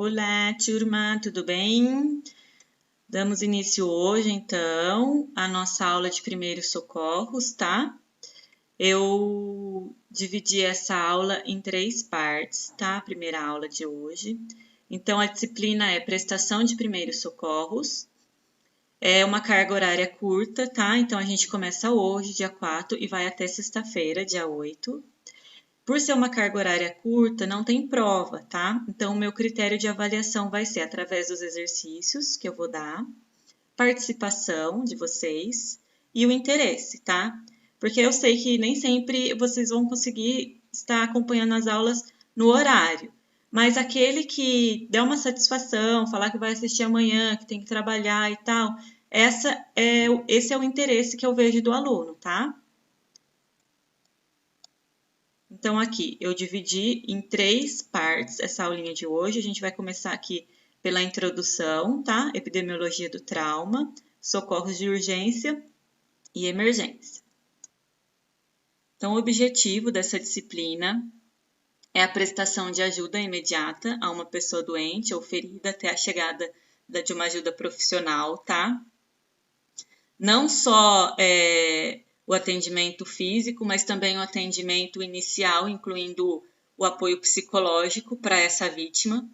Olá, turma, tudo bem? Damos início hoje, então, à nossa aula de primeiros socorros, tá? Eu dividi essa aula em 3 partes, tá? A primeira aula de hoje. Então, a disciplina é prestação de primeiros socorros. É uma carga horária curta, tá? Então, a gente começa hoje, dia 4, e vai até sexta-feira, dia 8. Por ser uma carga horária curta, não tem prova, tá? Então, o meu critério de avaliação vai ser através dos exercícios que eu vou dar, participação de vocês e o interesse, tá? Porque eu sei que nem sempre vocês vão conseguir estar acompanhando as aulas no horário, mas aquele que der uma satisfação, falar que vai assistir amanhã, que tem que trabalhar e tal, esse é o interesse que eu vejo do aluno, tá? Então, aqui, eu dividi em 3 partes essa aulinha de hoje. A gente vai começar aqui pela introdução, tá? Epidemiologia do trauma, socorros de urgência e emergência. Então, o objetivo dessa disciplina é a prestação de ajuda imediata a uma pessoa doente ou ferida até a chegada de uma ajuda profissional, tá? Não só o atendimento físico, mas também o atendimento inicial, incluindo o apoio psicológico para essa vítima.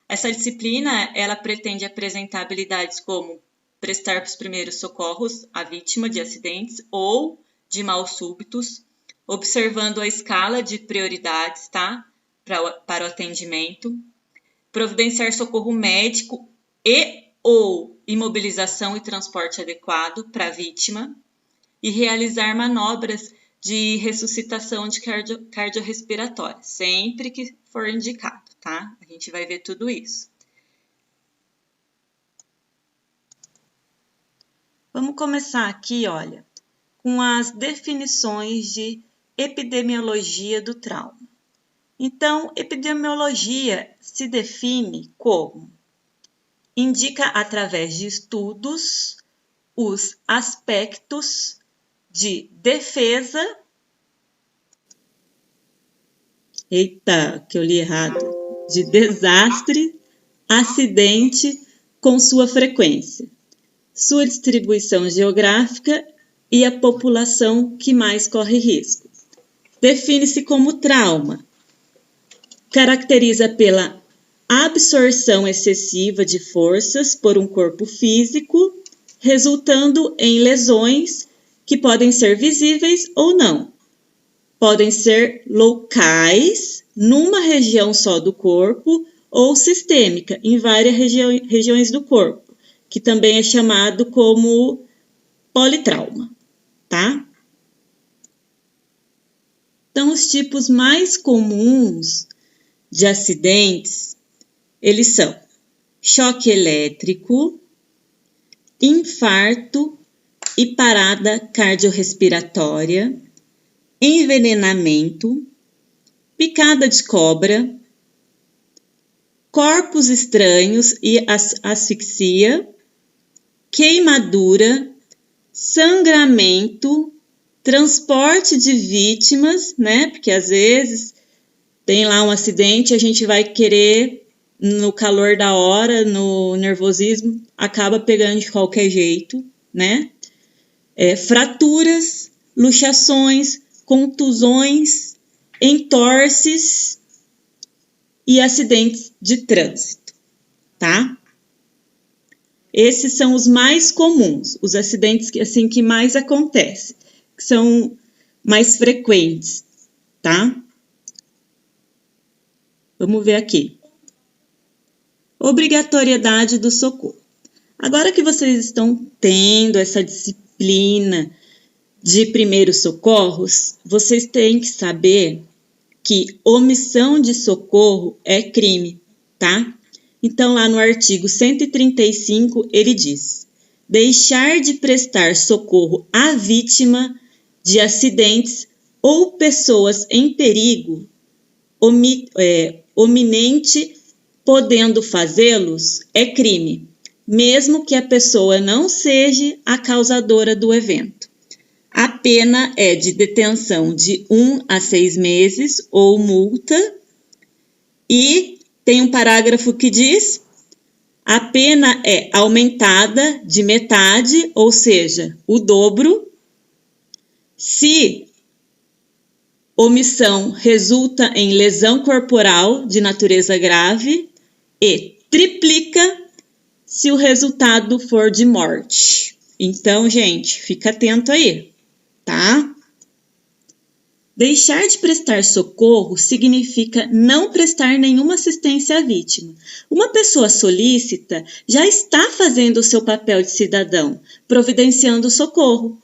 Essa disciplina, ela pretende apresentar habilidades como prestar os primeiros socorros à vítima de acidentes ou de mal súbitos, observando a escala de prioridades, tá? Para o atendimento, providenciar socorro médico ou imobilização e transporte adequado para a vítima, e realizar manobras de ressuscitação de cardiorrespiratória, sempre que for indicado, tá? A gente vai ver tudo isso. Vamos começar aqui, olha, com as definições de epidemiologia do trauma. Então, epidemiologia se define como indica através de estudos os aspectos de defesa. Eita, que eu li errado. De desastre, acidente com sua frequência, sua distribuição geográfica e a população que mais corre risco. Define-se como trauma. Caracteriza pela absorção excessiva de forças por um corpo físico, resultando em lesões que podem ser visíveis ou não. Podem ser locais, numa região só do corpo, ou sistêmica, em várias regiões do corpo, que também é chamado como politrauma, tá? Então, os tipos mais comuns de acidentes, eles são choque elétrico, infarto e parada cardiorrespiratória, envenenamento, picada de cobra, corpos estranhos e asfixia, queimadura, sangramento, transporte de vítimas, né? Porque às vezes tem lá um acidente, a gente vai querer, no calor da hora, no nervosismo, acaba pegando de qualquer jeito, né? Fraturas, luxações, contusões, entorses e acidentes de trânsito, tá? Esses são os mais comuns, os acidentes que mais acontecem, que são mais frequentes, tá? Vamos ver aqui. Obrigatoriedade do socorro. Agora que vocês estão tendo essa disciplina de primeiros socorros, vocês têm que saber que omissão de socorro é crime, tá? Então, lá no artigo 135, ele diz: deixar de prestar socorro à vítima de acidentes ou pessoas em perigo iminente, podendo fazê-los, é crime, mesmo que a pessoa não seja a causadora do evento. A pena é de detenção de 1 a 6 meses ou multa, e tem um parágrafo que diz: a pena é aumentada de metade, ou seja, o dobro, se omissão resulta em lesão corporal de natureza grave e triplica se o resultado for de morte. Então, gente, fica atento aí, tá? Deixar de prestar socorro significa não prestar nenhuma assistência à vítima. Uma pessoa solícita já está fazendo o seu papel de cidadão, providenciando socorro.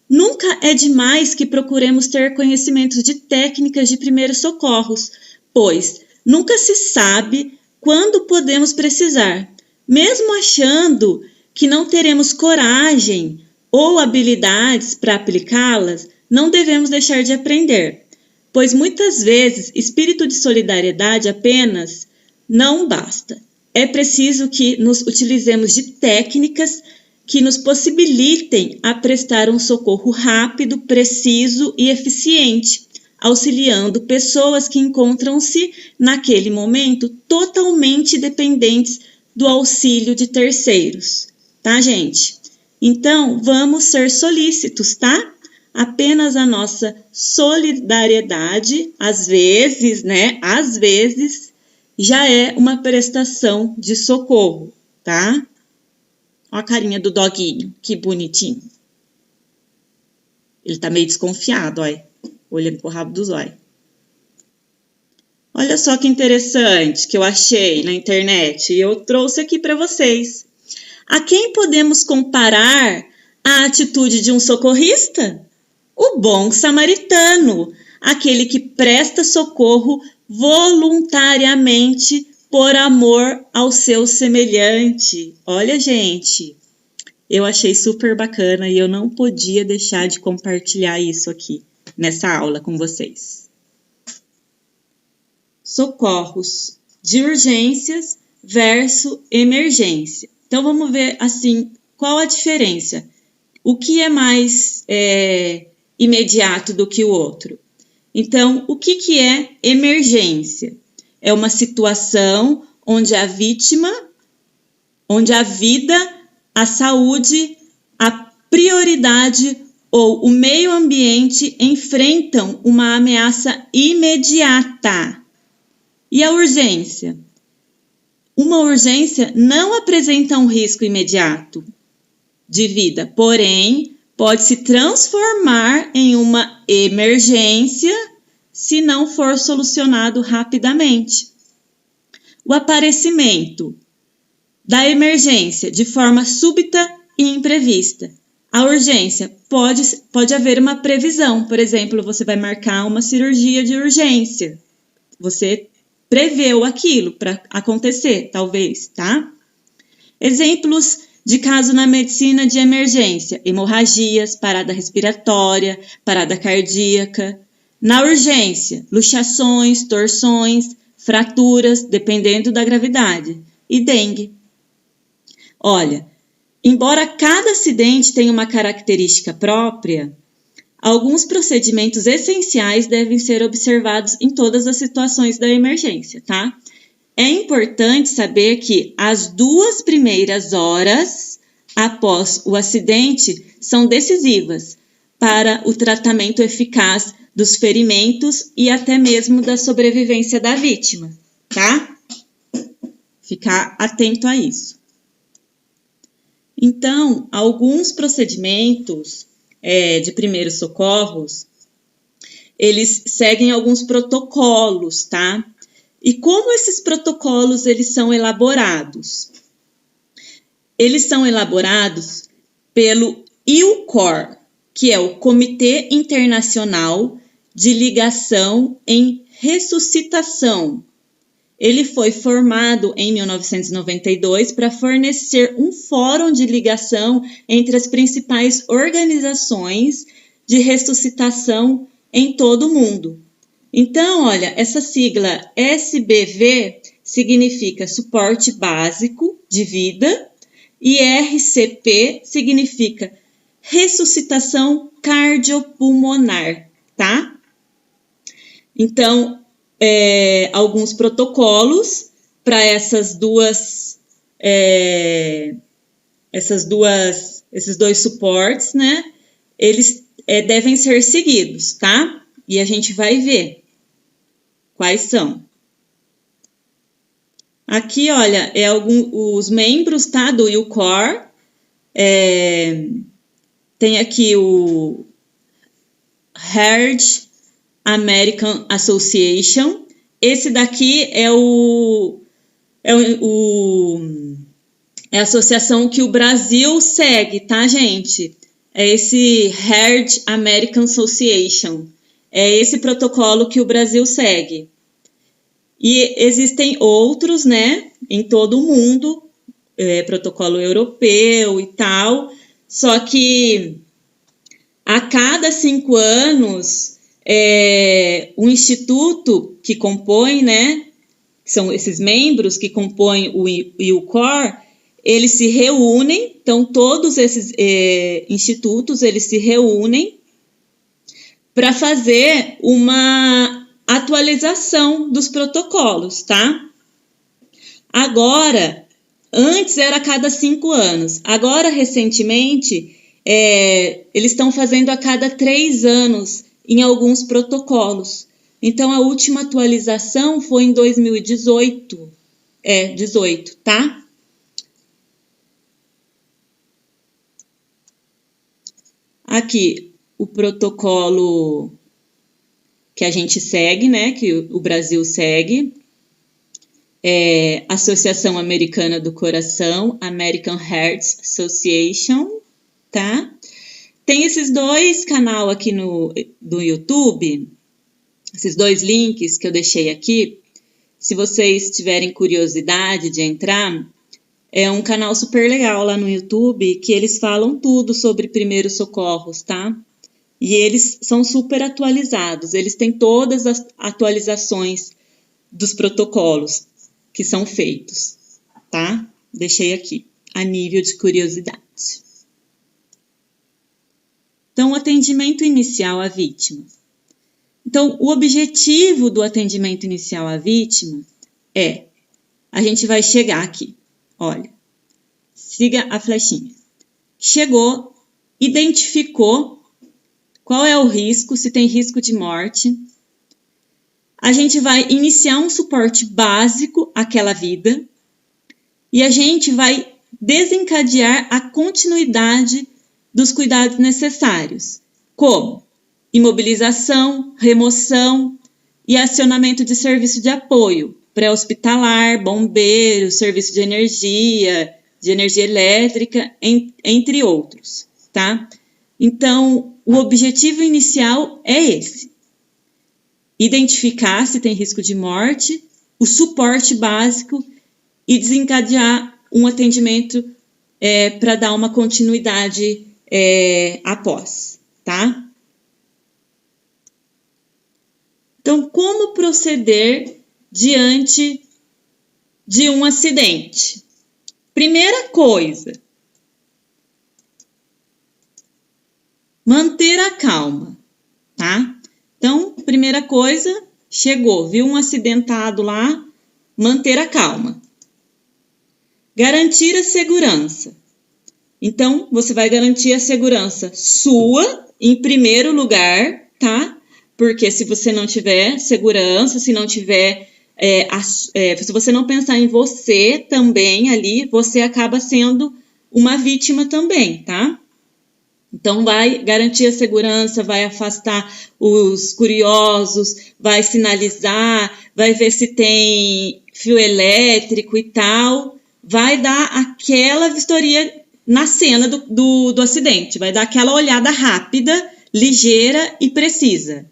Nunca é demais que procuremos ter conhecimentos de técnicas de primeiros socorros, pois nunca se sabe quando podemos precisar. Mesmo achando que não teremos coragem ou habilidades para aplicá-las, não devemos deixar de aprender, pois muitas vezes espírito de solidariedade apenas não basta. É preciso que nos utilizemos de técnicas que nos possibilitem a prestar um socorro rápido, preciso e eficiente, auxiliando pessoas que encontram-se, naquele momento, totalmente dependentes do auxílio de terceiros. Tá, gente? Então, vamos ser solícitos, tá? Apenas a nossa solidariedade, às vezes, às vezes, já é uma prestação de socorro, tá? Olha a carinha do doguinho, que bonitinho. Ele tá meio desconfiado, olha, olhando pro rabo dos olhos. Olha só que interessante que eu achei na internet e eu trouxe aqui para vocês. A quem podemos comparar a atitude de um socorrista? O bom samaritano, aquele que presta socorro voluntariamente por amor ao seu semelhante. Olha, gente, eu achei super bacana e eu não podia deixar de compartilhar isso aqui nessa aula com vocês. Socorros de urgências versus emergência. Então, vamos ver, assim, qual a diferença? O que é mais imediato do que o outro? Então, o que é emergência? É uma situação onde a vítima, onde a vida, a saúde, a prioridade ou o meio ambiente enfrentam uma ameaça imediata. E a urgência? Uma urgência não apresenta um risco imediato de vida, porém, pode se transformar em uma emergência se não for solucionado rapidamente. O aparecimento da emergência de forma súbita e imprevista. A urgência pode haver uma previsão, por exemplo, você vai marcar uma cirurgia de urgência. Você preveu aquilo para acontecer, talvez, tá? Exemplos de caso na medicina de emergência: hemorragias, parada respiratória, parada cardíaca. Na urgência, luxações, torções, fraturas, dependendo da gravidade, e dengue. Olha, embora cada acidente tenha uma característica própria, alguns procedimentos essenciais devem ser observados em todas as situações da emergência, tá? É importante saber que as 2 primeiras horas após o acidente são decisivas para o tratamento eficaz dos ferimentos e até mesmo da sobrevivência da vítima, tá? Ficar atento a isso. Então, alguns procedimentos de primeiros socorros, eles seguem alguns protocolos, tá? E como esses protocolos eles são elaborados? Eles são elaborados pelo ILCOR, que é o Comitê Internacional de Ligação em Ressuscitação. Ele foi formado em 1992 para fornecer um fórum de ligação entre as principais organizações de ressuscitação em todo o mundo. Então, olha, essa sigla SBV significa Suporte Básico de Vida e RCP significa Ressuscitação Cardiopulmonar, tá? Então, alguns protocolos para esses dois suportes, né? Eles devem ser seguidos, tá? E a gente vai ver quais são. Aqui, olha, os membros, tá? Do UCOR. Tem aqui o Herd American Association. Esse daqui é a associação que o Brasil segue, tá, gente? É esse Herd American Association. É esse protocolo que o Brasil segue. E existem outros, né, em todo o mundo, protocolo europeu e tal, só que a cada 5 anos, o instituto que compõe, né, que são esses membros que compõem o UCOR, eles se reúnem, então todos esses institutos, eles se reúnem para fazer uma atualização dos protocolos, tá? Agora, antes era a cada 5 anos, agora recentemente eles estão fazendo a cada 3 anos em alguns protocolos. Então a última atualização foi em 2018, 18, tá? Aqui, o protocolo que a gente segue, né, que o Brasil segue, Associação Americana do Coração, American Heart Association, tá? Tem esses 2 canais aqui do YouTube, esses 2 links que eu deixei aqui. Se vocês tiverem curiosidade de entrar, é um canal super legal lá no YouTube, que eles falam tudo sobre primeiros socorros, tá? E eles são super atualizados, eles têm todas as atualizações dos protocolos que são feitos, tá? Deixei aqui, a nível de curiosidade. Então, o atendimento inicial à vítima. Então, o objetivo do atendimento inicial à vítima a gente vai chegar aqui, olha, siga a flechinha. Chegou, identificou qual é o risco, se tem risco de morte. A gente vai iniciar um suporte básico àquela vida e a gente vai desencadear a continuidade dos cuidados necessários, como imobilização, remoção e acionamento de serviço de apoio, pré-hospitalar, bombeiros, serviço de energia elétrica, entre outros, tá? Então, o objetivo inicial é esse: identificar se tem risco de morte, o suporte básico e desencadear um atendimento para dar uma continuidade após, tá? Então, como proceder diante de um acidente? Primeira coisa, manter a calma, tá? Então, primeira coisa, chegou, viu um acidentado lá, manter a calma. Garantir a segurança. Então, você vai garantir a segurança sua em primeiro lugar, tá? Porque se você não tiver segurança, se não tiver, se você não pensar em você também ali, você acaba sendo uma vítima também, tá? Então, vai garantir a segurança, vai afastar os curiosos, vai sinalizar, vai ver se tem fio elétrico e tal, vai dar aquela vistoria na cena do acidente, vai dar aquela olhada rápida, ligeira e precisa.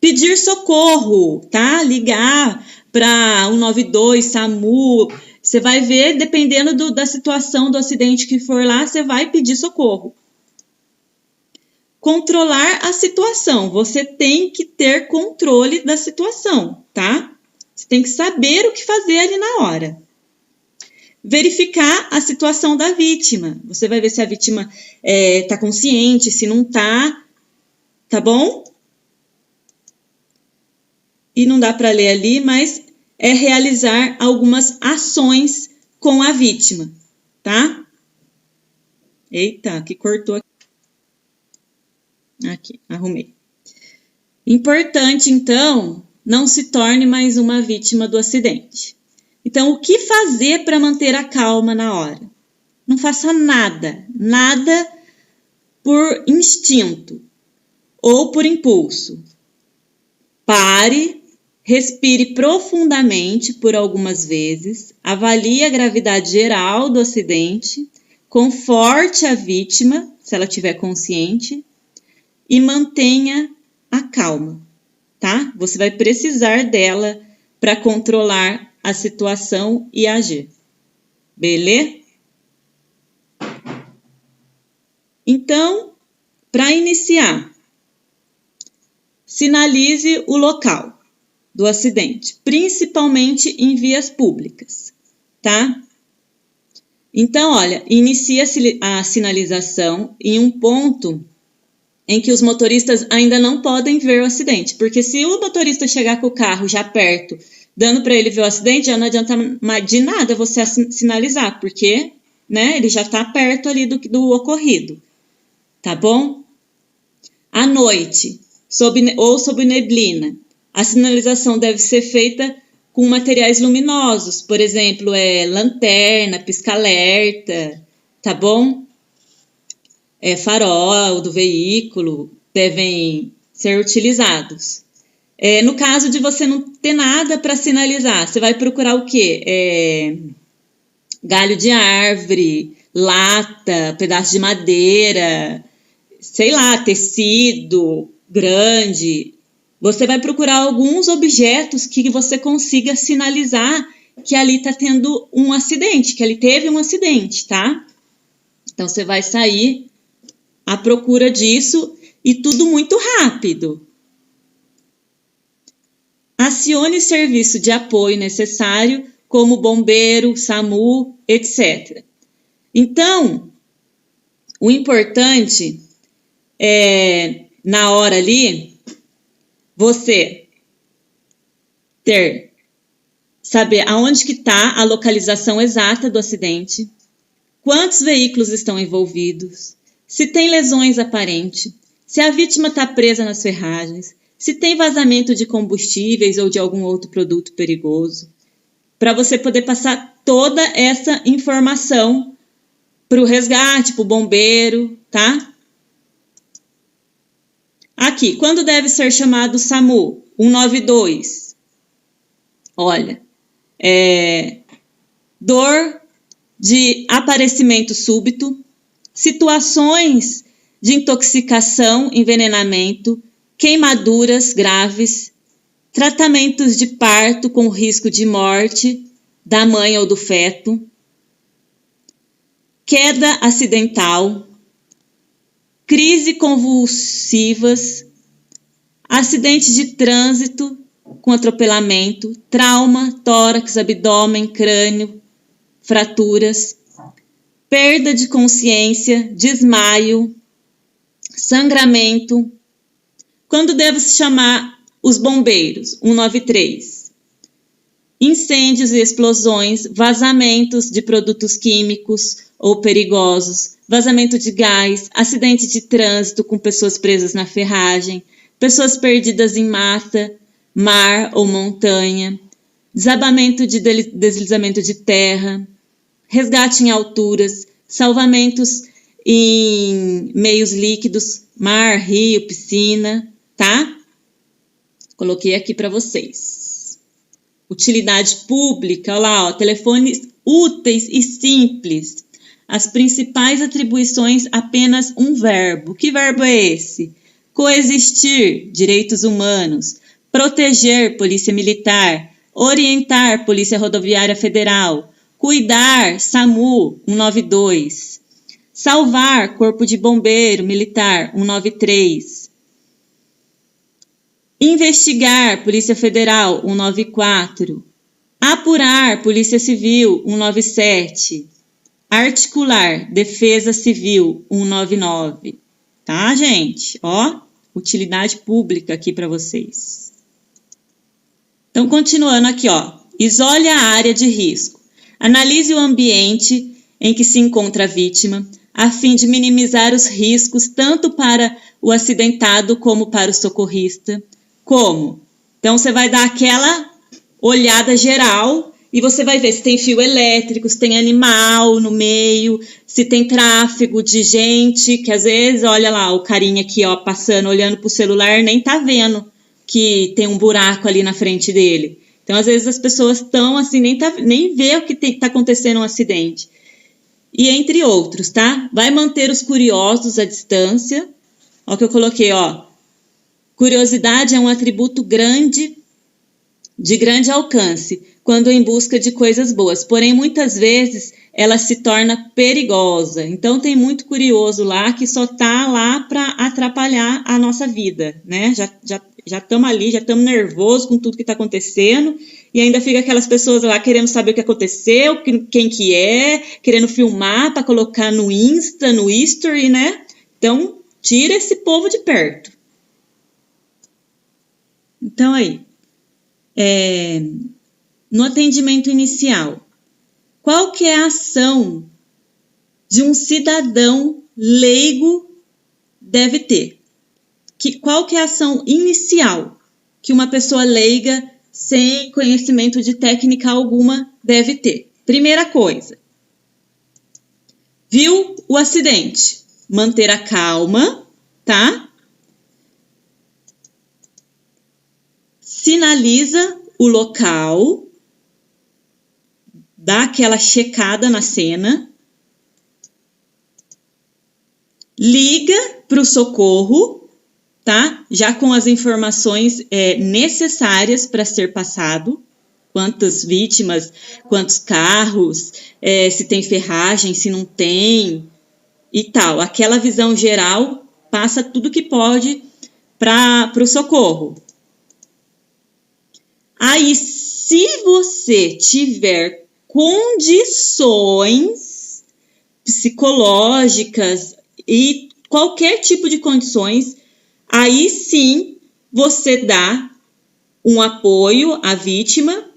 Pedir socorro, tá? Ligar para 192, SAMU. Você vai ver, dependendo da situação do acidente que for lá, você vai pedir socorro. Controlar a situação. Você tem que ter controle da situação, tá? Você tem que saber o que fazer ali na hora. Verificar a situação da vítima. Você vai ver se a vítima está consciente, se não está, tá bom? E não dá para ler ali, mas é realizar algumas ações com a vítima, tá? Eita, que cortou aqui. Aqui, arrumei. Importante, então, não se torne mais uma vítima do acidente. Então, o que fazer para manter a calma na hora? Não faça nada, nada por instinto ou por impulso. Pare, respire profundamente por algumas vezes, avalie a gravidade geral do acidente, conforte a vítima, se ela estiver consciente, e mantenha a calma, tá? Você vai precisar dela para controlar a situação e agir. Beleza? Então, para iniciar, sinalize o local do acidente, principalmente em vias públicas, tá? Então, olha, inicia a sinalização em um ponto em que os motoristas ainda não podem ver o acidente, porque se o motorista chegar com o carro já perto, dando para ele ver o acidente, já não adianta de nada você sinalizar, porque, né, ele já está perto ali do ocorrido, tá bom? À noite, sob neblina, a sinalização deve ser feita com materiais luminosos, por exemplo, lanterna, pisca-alerta, tá bom? Farol do veículo devem ser utilizados. No caso de você não ter nada para sinalizar, você vai procurar o quê? Galho de árvore, lata, pedaço de madeira, sei lá, tecido grande. Você vai procurar alguns objetos que você consiga sinalizar que ali está tendo um acidente, que ali teve um acidente, tá? Então, você vai sair à procura disso e tudo muito rápido. Acione serviço de apoio necessário, como bombeiro, SAMU, etc. Então, o importante é, na hora ali, você saber aonde que está a localização exata do acidente, quantos veículos estão envolvidos, se tem lesões aparentes, se a vítima está presa nas ferragens, se tem vazamento de combustíveis ou de algum outro produto perigoso, para você poder passar toda essa informação para o resgate, para o bombeiro, tá? Aqui, quando deve ser chamado o SAMU? 192. Olha, dor de aparecimento súbito, situações de intoxicação, envenenamento, queimaduras graves, tratamentos de parto com risco de morte da mãe ou do feto, queda acidental, crise convulsivas, acidente de trânsito com atropelamento, trauma, tórax, abdômen, crânio, fraturas, perda de consciência, desmaio, sangramento. Quando deve-se chamar os bombeiros? 193. Incêndios e explosões, vazamentos de produtos químicos ou perigosos, vazamento de gás, acidente de trânsito com pessoas presas na ferragem, pessoas perdidas em mata, mar ou montanha, desabamento de deslizamento de terra, resgate em alturas, salvamentos em meios líquidos, mar, rio, piscina, tá? Coloquei aqui para vocês. Utilidade pública, olha lá, ó, telefones úteis e simples. As principais atribuições, apenas um verbo. Que verbo é esse? Coexistir, direitos humanos. Proteger, polícia militar. Orientar, polícia rodoviária federal. Cuidar, SAMU, 192. Salvar, corpo de bombeiro militar, 193. Investigar, Polícia Federal, 194. Apurar, Polícia Civil, 197. Articular, Defesa Civil, 199. Tá, gente? Ó, utilidade pública aqui para vocês. Então, continuando aqui, ó. Isole a área de risco. Analise o ambiente em que se encontra a vítima, a fim de minimizar os riscos tanto para o acidentado como para o socorrista. Como? Então, você vai dar aquela olhada geral e você vai ver se tem fio elétrico, se tem animal no meio, se tem tráfego de gente, que às vezes, olha lá, o carinha aqui, ó, passando, olhando pro celular, nem tá vendo que tem um buraco ali na frente dele. Então, às vezes, as pessoas estão assim, nem vê o que tá acontecendo um acidente. E entre outros, tá? Vai manter os curiosos à distância. Ó o que eu coloquei, ó. Curiosidade é um atributo de grande alcance, quando em busca de coisas boas. Porém, muitas vezes, ela se torna perigosa. Então, tem muito curioso lá que só tá lá para atrapalhar a nossa vida, né? Já estamos ali, já estamos nervosos com tudo que está acontecendo, e ainda fica aquelas pessoas lá querendo saber o que aconteceu, quem que é, querendo filmar para colocar no Insta, no History, né? Então, tira esse povo de perto. Então, aí, no atendimento inicial, qual que é a ação de um cidadão leigo deve ter? Qual que é a ação inicial que uma pessoa leiga, sem conhecimento de técnica alguma, deve ter? Primeira coisa, viu o acidente? Manter a calma, tá? Sinaliza o local, dá aquela checada na cena, liga para o socorro, tá? Já com as informações necessárias para ser passado, quantas vítimas, quantos carros, se tem ferragem, se não tem e tal. Aquela visão geral passa tudo que pode para o socorro. Aí, se você tiver condições psicológicas e qualquer tipo de condições, aí sim você dá um apoio à vítima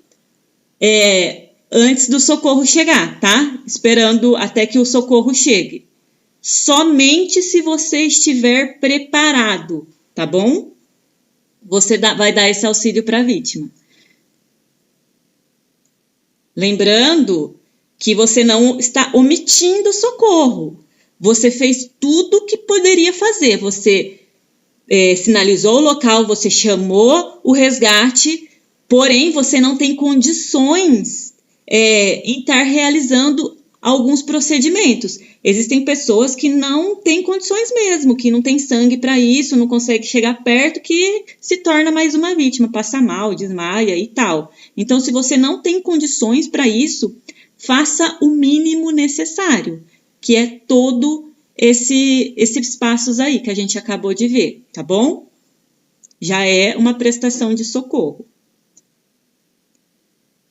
antes do socorro chegar, tá? Esperando até que o socorro chegue. Somente se você estiver preparado, tá bom? Você vai dar esse auxílio para a vítima. Lembrando que você não está omitindo socorro. Você fez tudo o que poderia fazer. Você sinalizou o local, você chamou o resgate, porém você não tem condições em estar realizando alguns procedimentos. Existem pessoas que não têm condições mesmo, que não tem sangue para isso, não consegue chegar perto, que se torna mais uma vítima, passa mal, desmaia e tal. Então, se você não tem condições para isso, faça o mínimo necessário, que é todo esses passos aí que a gente acabou de ver, tá bom? Já é uma prestação de socorro.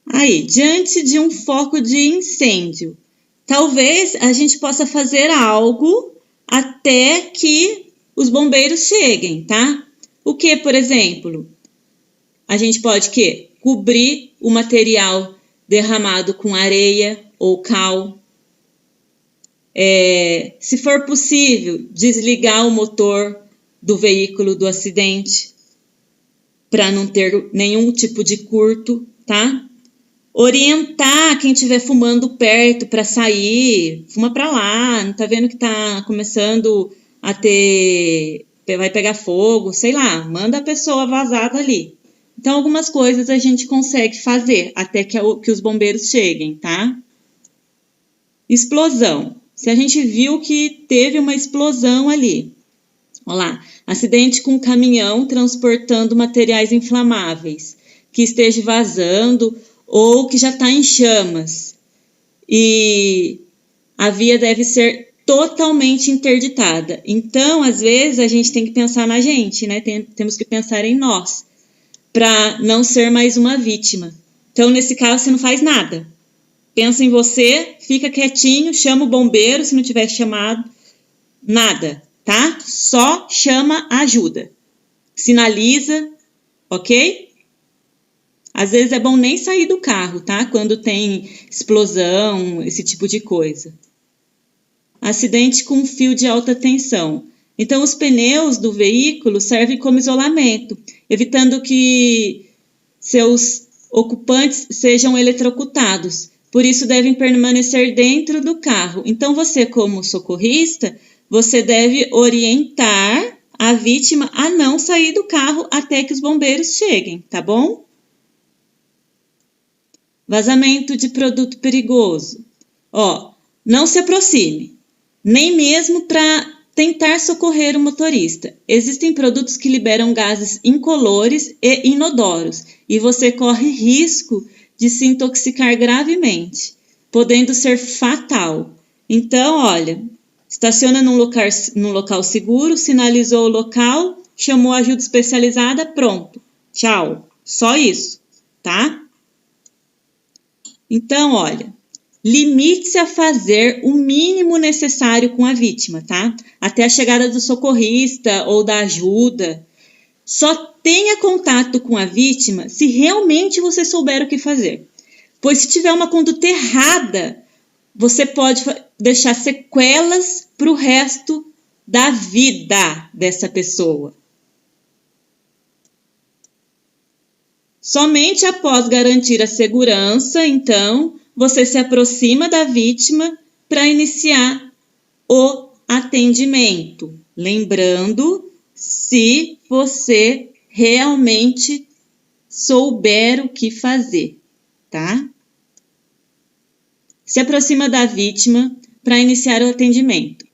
Aí, diante de um foco de incêndio, talvez a gente possa fazer algo até que os bombeiros cheguem, tá? O que, por exemplo? A gente pode cobrir o material derramado com areia ou cal. Se for possível, desligar o motor do veículo do acidente para não ter nenhum tipo de curto, tá? Orientar quem estiver fumando perto para sair, fuma para lá, não tá vendo que tá começando a vai pegar fogo, sei lá, manda a pessoa vazar dali. Então, algumas coisas a gente consegue fazer até que os bombeiros cheguem, tá? Explosão. Se a gente viu que teve uma explosão ali, olha lá, acidente com um caminhão transportando materiais inflamáveis, que esteja vazando ou que já está em chamas, e a via deve ser totalmente interditada. Então, às vezes, a gente tem que pensar na gente, né? Temos que pensar em nós, para não ser mais uma vítima. Então, nesse caso, você não faz nada. Pensa em você, fica quietinho, chama o bombeiro, se não tiver chamado, nada, tá? Só chama ajuda. Sinaliza, ok? Às vezes é bom nem sair do carro, tá? Quando tem explosão, esse tipo de coisa. Acidente com fio de alta tensão. Então, os pneus do veículo servem como isolamento, evitando que seus ocupantes sejam eletrocutados. Por isso, devem permanecer dentro do carro. Então, você, como socorrista, você deve orientar a vítima a não sair do carro até que os bombeiros cheguem, tá bom? Vazamento de produto perigoso. Não se aproxime, nem mesmo para tentar socorrer o motorista. Existem produtos que liberam gases incolores e inodoros e você corre risco de se intoxicar gravemente, podendo ser fatal. Então, olha, estaciona num local seguro, sinalizou o local, chamou ajuda especializada, pronto. Tchau. Só isso, tá? Então, olha, limite-se a fazer o mínimo necessário com a vítima, tá? Até a chegada do socorrista ou da ajuda. Só tenha contato com a vítima se realmente você souber o que fazer. Pois se tiver uma conduta errada, você pode deixar sequelas para o resto da vida dessa pessoa. Somente após garantir a segurança, então, você se aproxima da vítima para iniciar o atendimento. Lembrando, se você realmente souber o que fazer, tá? Se aproxima da vítima para iniciar o atendimento.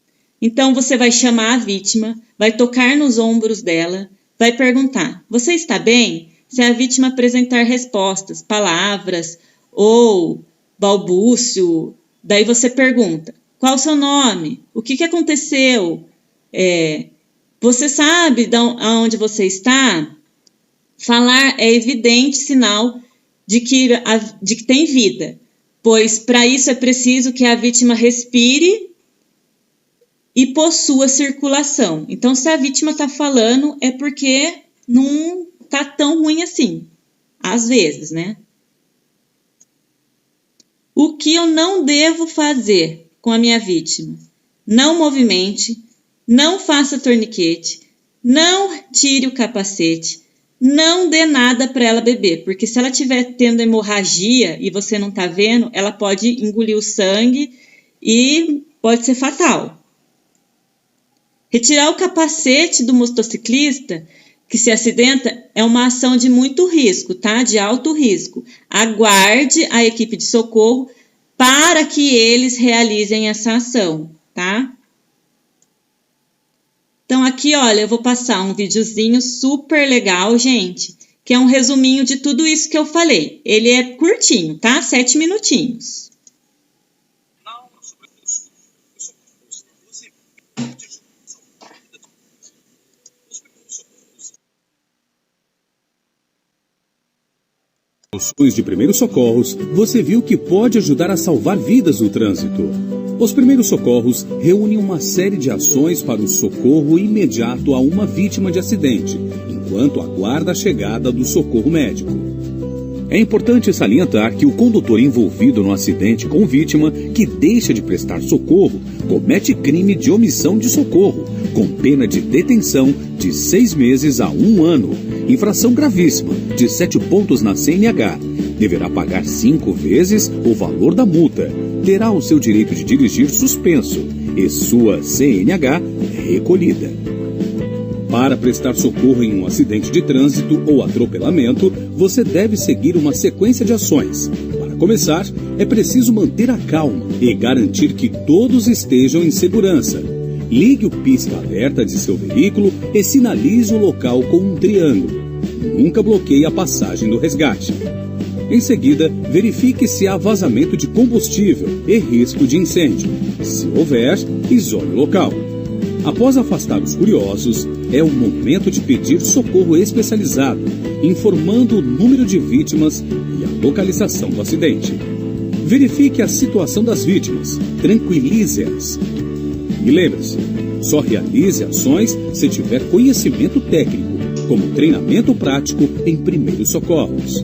Então, você vai chamar a vítima, vai tocar nos ombros dela, vai perguntar, você está bem? Se a vítima apresentar respostas, palavras ou balbúcio, daí você pergunta, qual o seu nome? O que aconteceu? Você sabe aonde você está? Falar é evidente sinal de que tem vida, pois para isso é preciso que a vítima respire e possua circulação. Então, se a vítima está falando, é porque não tá tão ruim assim, às vezes, né? O que eu não devo fazer com a minha vítima? Não movimente, não faça torniquete, não tire o capacete, não dê nada para ela beber, porque se ela estiver tendo hemorragia e você não tá vendo, ela pode engolir o sangue e pode ser fatal. Retirar o capacete do motociclista que se acidenta é uma ação de muito risco, tá? De alto risco. Aguarde a equipe de socorro para que eles realizem essa ação, tá? Então aqui, olha, eu vou passar um videozinho super legal, gente, que é um resuminho de tudo isso que eu falei. Ele é curtinho, tá? 7 minutinhos. Noções de primeiros socorros, você viu que pode ajudar a salvar vidas no trânsito. Os primeiros socorros reúnem uma série de ações para o socorro imediato a uma vítima de acidente, enquanto aguarda a chegada do socorro médico. É importante salientar que o condutor envolvido no acidente com vítima que deixa de prestar socorro comete crime de omissão de socorro, com pena de detenção de 6 meses a 1 ano, infração gravíssima de 7 pontos na CNH, deverá pagar 5 vezes o valor da multa, terá o seu direito de dirigir suspenso e sua CNH recolhida. Para prestar socorro em um acidente de trânsito ou atropelamento, você deve seguir uma sequência de ações. Para começar, é preciso manter a calma e garantir que todos estejam em segurança. Ligue o pisca-alerta de seu veículo e sinalize o local com um triângulo. Nunca bloqueie a passagem do resgate. Em seguida, verifique se há vazamento de combustível e risco de incêndio. Se houver, isole o local. Após afastar os curiosos, é o momento de pedir socorro especializado, informando o número de vítimas e a localização do acidente. Verifique a situação das vítimas, tranquilize-as. E lembre-se, só realize ações se tiver conhecimento técnico, como treinamento prático em primeiros socorros.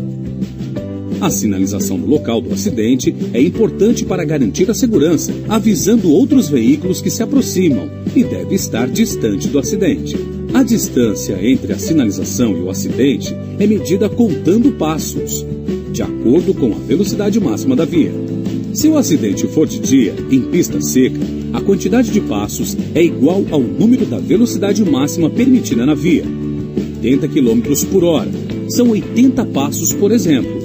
A sinalização no local do acidente é importante para garantir a segurança, avisando outros veículos que se aproximam e deve estar distante do acidente. A distância entre a sinalização e o acidente é medida contando passos, de acordo com a velocidade máxima da via. Se o acidente for de dia, em pista seca, a quantidade de passos é igual ao número da velocidade máxima permitida na via, 80 km por hora. São 80 passos, por exemplo.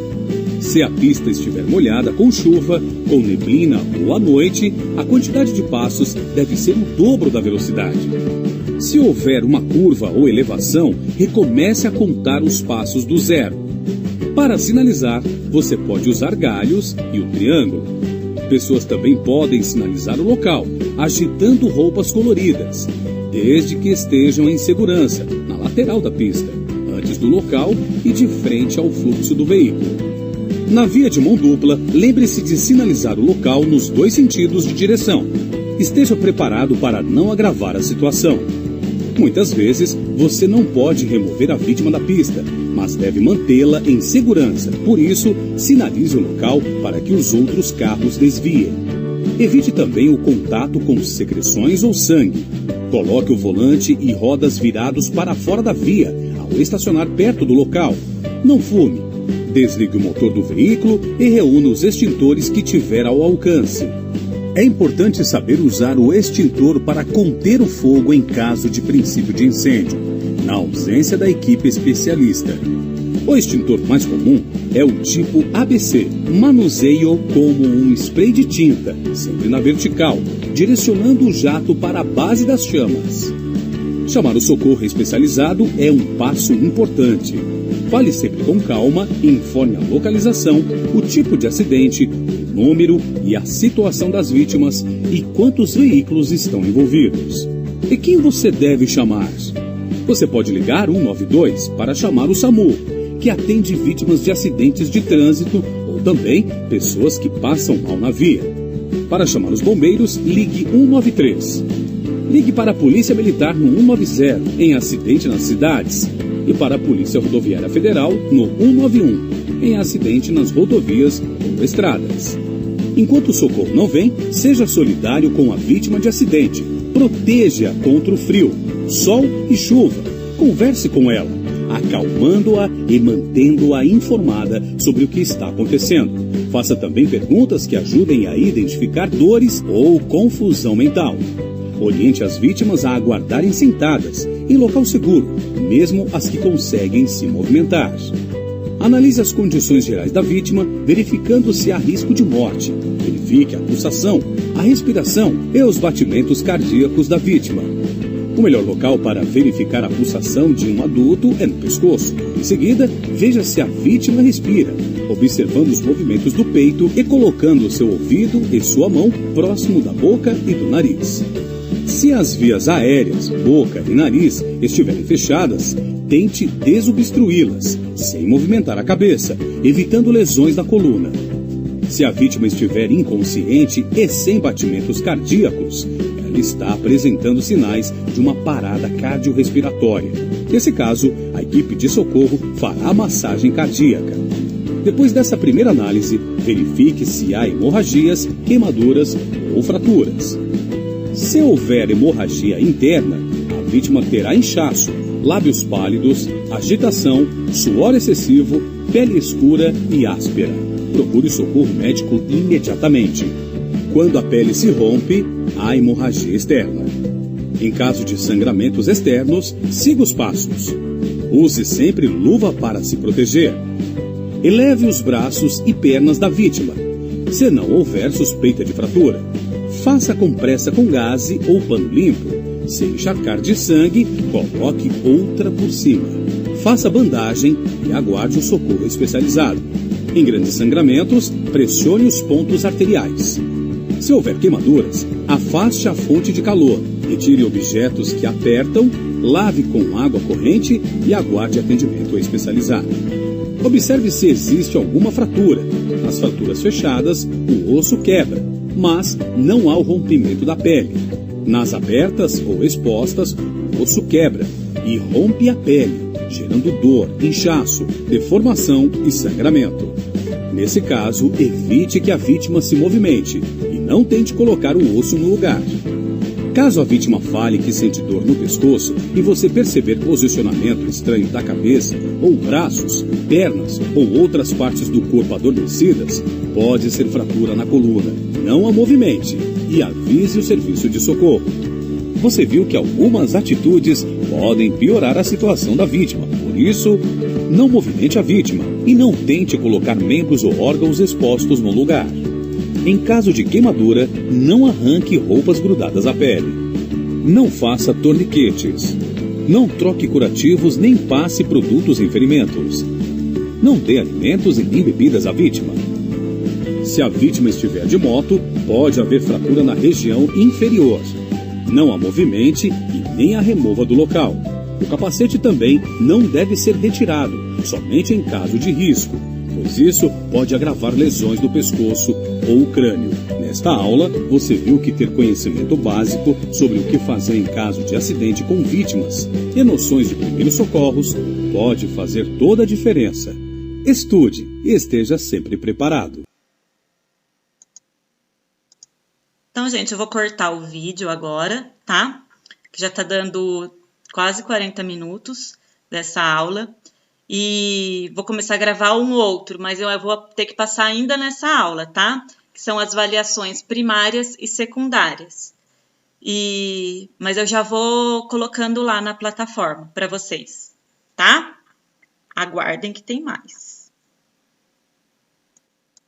Se a pista estiver molhada com chuva, com neblina ou à noite, a quantidade de passos deve ser o dobro da velocidade. Se houver uma curva ou elevação, recomece a contar os passos do zero. Para sinalizar, você pode usar galhos e o triângulo. Pessoas também podem sinalizar o local, agitando roupas coloridas, desde que estejam em segurança, na lateral da pista, antes do local e de frente ao fluxo do veículo. Na via de mão dupla, lembre-se de sinalizar o local nos dois sentidos de direção. Esteja preparado para não agravar a situação. Muitas vezes, você não pode remover a vítima da pista, mas deve mantê-la em segurança. Por isso, sinalize o local para que os outros carros desviem. Evite também o contato com secreções ou sangue. Coloque o volante e rodas virados para fora da via ao estacionar perto do local. Não fume. Desligue o motor do veículo e reúna os extintores que tiver ao alcance. É importante saber usar o extintor para conter o fogo em caso de princípio de incêndio, na ausência da equipe especialista. O extintor mais comum é o tipo ABC. Manuseie-o como um spray de tinta, sempre na vertical, direcionando o jato para a base das chamas. Chamar o socorro especializado é um passo importante. Fale sempre com calma e informe a localização, o tipo de acidente, o número e a situação das vítimas e quantos veículos estão envolvidos. E quem você deve chamar? Você pode ligar 192 para chamar o SAMU, que atende vítimas de acidentes de trânsito ou também pessoas que passam mal na via. Para chamar os bombeiros, ligue 193. Ligue para a Polícia Militar no 190 em acidente nas cidades e para a Polícia Rodoviária Federal no 191 em acidente nas rodovias ou estradas. Enquanto o socorro não vem, seja solidário com a vítima de acidente. Proteja contra o frio, sol e chuva. Converse com ela, acalmando-a e mantendo-a informada sobre o que está acontecendo. Faça também perguntas que ajudem a identificar dores ou confusão mental. Oriente as vítimas a aguardarem sentadas, em local seguro, mesmo as que conseguem se movimentar. Analise as condições gerais da vítima, verificando se há risco de morte. Verifique a pulsação, a respiração e os batimentos cardíacos da vítima. O melhor local para verificar a pulsação de um adulto é no pescoço. Em seguida, veja se a vítima respira, observando os movimentos do peito e colocando seu ouvido e sua mão próximo da boca e do nariz. Se as vias aéreas, boca e nariz estiverem fechadas, tente desobstruí-las, sem movimentar a cabeça, evitando lesões na coluna. Se a vítima estiver inconsciente e sem batimentos cardíacos, ela está apresentando sinais de uma parada cardiorrespiratória. Nesse caso, a equipe de socorro fará a massagem cardíaca. Depois dessa primeira análise, verifique se há hemorragias, queimaduras ou fraturas. Se houver hemorragia interna, a vítima terá inchaço, lábios pálidos, agitação, suor excessivo, pele escura e áspera. Procure socorro médico imediatamente. Quando a pele se rompe, há hemorragia externa. Em caso de sangramentos externos, siga os passos. Use sempre luva para se proteger. Eleve os braços e pernas da vítima, se não houver suspeita de fratura. Faça compressa com gaze ou pano limpo. Se encharcar de sangue, coloque outra por cima. Faça bandagem e aguarde o socorro especializado. Em grandes sangramentos, pressione os pontos arteriais. Se houver queimaduras, afaste a fonte de calor, retire objetos que apertam, lave com água corrente e aguarde atendimento especializado. Observe se existe alguma fratura. Nas fraturas fechadas, o osso quebra, mas não há o rompimento da pele. Nas abertas ou expostas, o osso quebra e rompe a pele, gerando dor, inchaço, deformação e sangramento. Nesse caso, evite que a vítima se movimente e não tente colocar o osso no lugar. Caso a vítima fale que sente dor no pescoço e você perceber posicionamento estranho da cabeça, ou braços, pernas ou outras partes do corpo adormecidas, pode ser fratura na coluna. Não a movimente e avise o serviço de socorro. Você viu que algumas atitudes podem piorar a situação da vítima, por isso, não movimente a vítima e não tente colocar membros ou órgãos expostos no lugar. Em caso de queimadura, não arranque roupas grudadas à pele. Não faça torniquetes. Não troque curativos nem passe produtos em ferimentos. Não dê alimentos e nem bebidas à vítima. Se a vítima estiver de moto, pode haver fratura na região inferior. Não a movimente e nem a remova do local. O capacete também não deve ser retirado, somente em caso de risco, pois isso pode agravar lesões do pescoço ou o crânio. Nesta aula, você viu que ter conhecimento básico sobre o que fazer em caso de acidente com vítimas e noções de primeiros socorros pode fazer toda a diferença. Estude e esteja sempre preparado. Então, gente, eu vou cortar o vídeo agora, tá? Que já tá dando quase 40 minutos dessa aula. E vou começar a gravar um outro, mas eu vou ter que passar ainda nessa aula, tá? Que são as variações primárias e secundárias. Mas eu já vou colocando lá na plataforma para vocês, tá? Aguardem que tem mais.